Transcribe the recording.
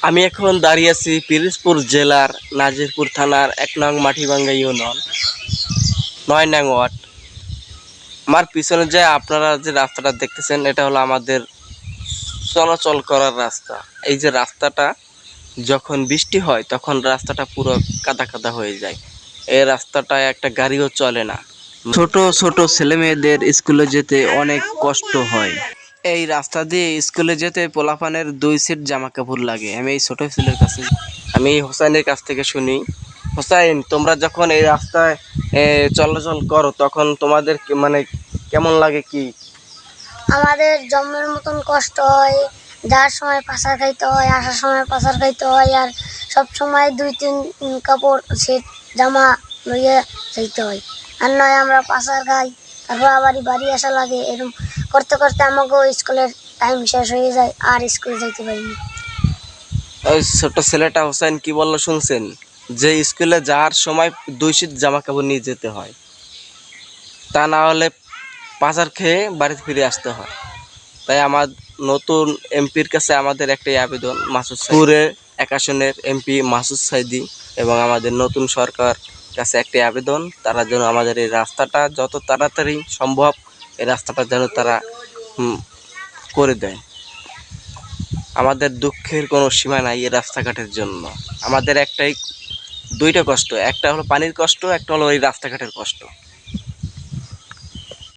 আমি এখন দাঁড়িয়ে আছি পিরোজপুর জেলার নাজিরপুর থানার ১ নং মাটিভাঙ্গা ইউনিয়ন ৯ নং ওয়ার্ড। আমার পিছনে যে আপনারা যে রাস্তাটা দেখতেছেন এটা হলো আমাদের চলাচল করার রাস্তা। এই যে রাস্তাটা যখন বৃষ্টি হয় তখন রাস্তাটা পুরো কাদা কাদা হয়ে যায়। এই রাস্তাটায় একটা গাড়িও চলে না। ছোট ছোট ছেলে মেয়েদের স্কুলে যেতে অনেক কষ্ট হয়। এই রাস্তা দিয়ে স্কুলে যেতে পোলাপানের ২ সেট জামা কাপড় লাগে। আমি এই ছোট ছেলের কাছে আমি হোসাইনের কাছ থেকে শুনি। হোসাইন, তোমরা যখন এই রাস্তায় চলাচল করো তখন তোমাদের মানে কেমন লাগে কি? আমাদের জন্মের মতন কষ্ট হয়। যাওয়ার সময় পাচার খাইতে হয়, আসার সময় পাচার খাইতে হয়, আর সব সময় ২-৩ কাপড় সেট জামা লইয়া যাইতে হয়। আর নয় আমরা পাচার খাই, তারপর আবার বাড়ি আসা লাগে। এরকম করতে করতে আমাকেও স্কুলের টাইম শেষ হয়ে যায়, আর স্কুলে যাইতে পারি না। ওই ছোট ছেলেটা হোসেন কি বললো শুনছেন? যে স্কুলে যাওয়ার সময় ২ সেট জামা কাপড় নিয়ে যেতে হয়, তা না হলে পাচার খেয়ে বাড়িতে ফিরে আসতে হয়। তাই আমার নতুন এমপির কাছে আমাদের একটাই আবেদন, মাসুদ পুরে ১ আসনের এমপি মাসুদ সাইদি এবং আমাদের নতুন সরকার কাছে একটি আবেদন, তারা যেন আমাদের এই রাস্তাটা যত তাড়াতাড়ি সম্ভব এই রাস্তাটা যেন তারা করে দেয়। আমাদের দুঃখের কোনো সীমা নাই এই রাস্তাঘাটের জন্য। আমাদের দুইটা কষ্ট, একটা হলো পানির কষ্ট, একটা হলো এই রাস্তাঘাটের কষ্ট।